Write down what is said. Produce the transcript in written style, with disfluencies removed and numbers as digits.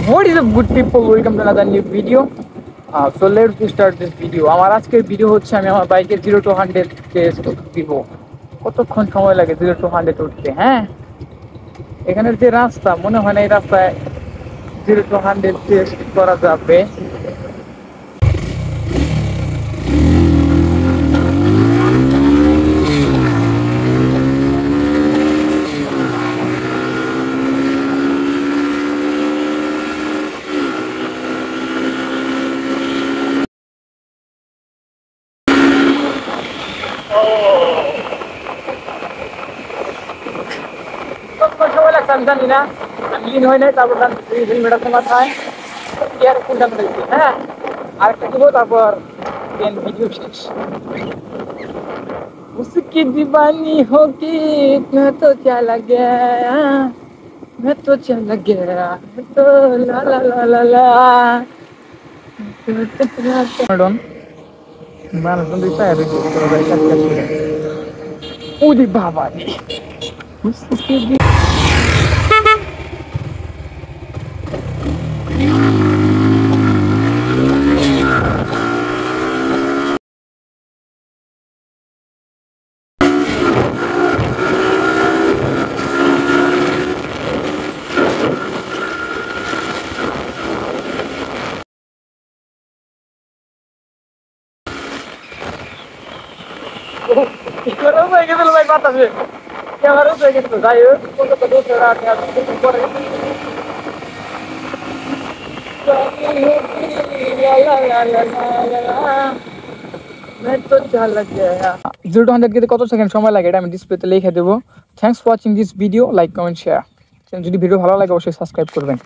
What is up good people, welcome to another new video. So let's start this video. আমার আজকের video হচ্ছে আমি আমার বাইকের 0 to 100 টেস্ট দিব। কতক্ষণ সময় লাগে 0 to 100 উঠতে? হ্যাঁ, এখানের যে রাস্তা মনে হয় না এই রাস্তায় 0 to 100 টেস্ট করা যাবে। কতক্ষণ সময় লাগছে আমি জানি না, আমি লিন হয় নাই। তারপর হেলমেট আছে মাথায়, ইয়ার কোনটা ধরেছি। হ্যাঁ, আরেকটা দিব, তারপর দেন ভিডিও শেষ। उसकी दीवानी होगी मैं तो चला गया, मैं तो चला गया, मैं तो ला ला ला ला ला। Pardon, মানুষজন দিতে আর কি করে ভাই কাজ করে। ওরে বাবা রে, उसकी গরম হয়ে গেছিল ভাই বাতাসে, ক্যামেরা হয়ে গেছিল। যাই হোক, কত দূর রাত পরে জিরো টু হান্ড্রেড কত সেকেন্ড সময় লাগে এটা আমি ডিসপ্লেতে লিখে দেবো। Thanks for watching this video, like comment share. যদি ভিডিও ভালো লাগে অবশ্যই সাবস্ক্রাইব করবেন।